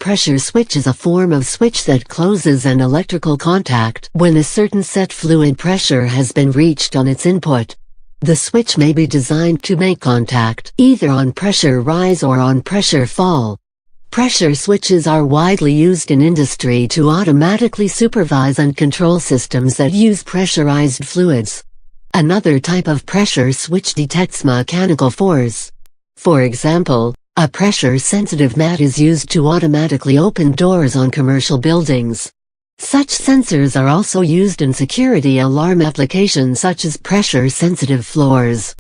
pressure switch is a form of switch that closes an electrical contact when a certain set fluid pressure has been reached on its input. The switch may be designed to make contact either on pressure rise or on pressure fall. Pressure switches are widely used in industry to automatically supervise and control systems that use pressurized fluids. Another type of pressure switch detects mechanical force. For example, a pressure-sensitive mat is used to automatically open doors on commercial buildings. Such sensors are also used in security alarm applications such as pressure-sensitive floors.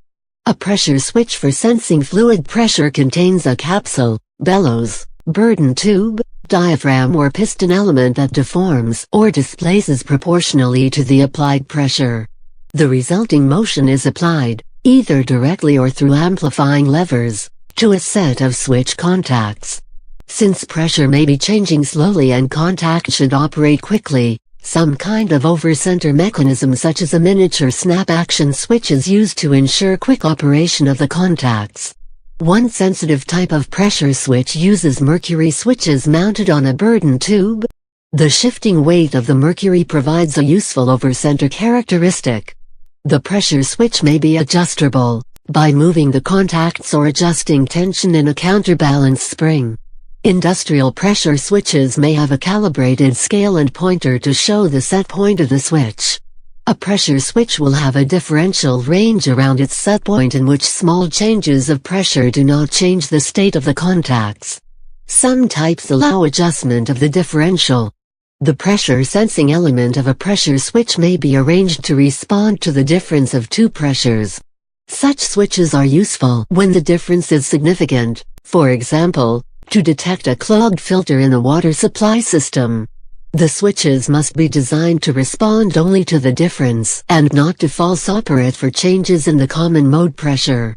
A pressure switch for sensing fluid pressure contains a capsule, bellows, burden tube, diaphragm or piston element that deforms or displaces proportionally to the applied pressure. The resulting motion is applied, either directly or through amplifying levers, to a set of switch contacts. Since pressure may be changing slowly and contact should operate quickly, some kind of over-center mechanism such as a miniature snap-action switch is used to ensure quick operation of the contacts. One sensitive type of pressure switch uses mercury switches mounted on a burden tube. The shifting weight of the mercury provides a useful over-center characteristic. The pressure switch may be adjustable by moving the contacts or adjusting tension in a counterbalance spring. Industrial pressure switches may have a calibrated scale and pointer to show the set point of the switch. A pressure switch will have a differential range around its set point in which small changes of pressure do not change the state of the contacts. Some types allow adjustment of the differential. The pressure sensing element of a pressure switch may be arranged to respond to the difference of two pressures. Such switches are useful when the difference is significant, for example, to detect a clogged filter in a water supply system. The switches must be designed to respond only to the difference and not to false operate for changes in the common mode pressure.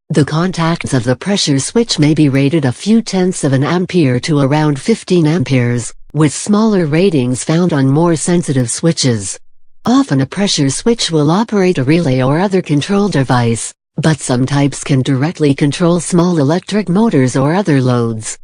The contacts of the pressure switch may be rated a few tenths of an ampere to around 15 amperes, with smaller ratings found on more sensitive switches. Often a pressure switch will operate a relay or other control device, but some types can directly control small electric motors or other loads.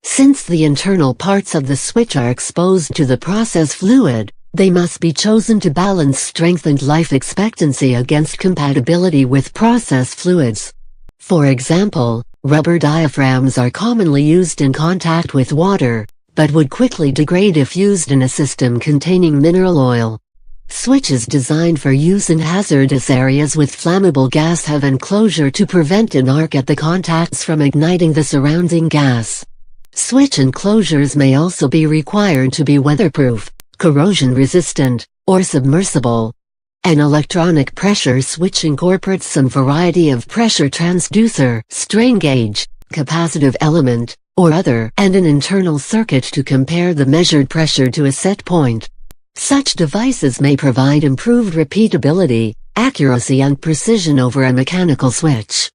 Since the internal parts of the switch are exposed to the process fluid, they must be chosen to balance strength and life expectancy against compatibility with process fluids. For example, rubber diaphragms are commonly used in contact with water, but would quickly degrade if used in a system containing mineral oil. Switches designed for use in hazardous areas with flammable gas have enclosure to prevent an arc at the contacts from igniting the surrounding gas. Switch enclosures may also be required to be weatherproof, corrosion-resistant, or submersible. An electronic pressure switch incorporates some variety of pressure transducer, strain gauge, capacitive element, or other, and an internal circuit to compare the measured pressure to a set point. Such devices may provide improved repeatability, accuracy and precision over a mechanical switch.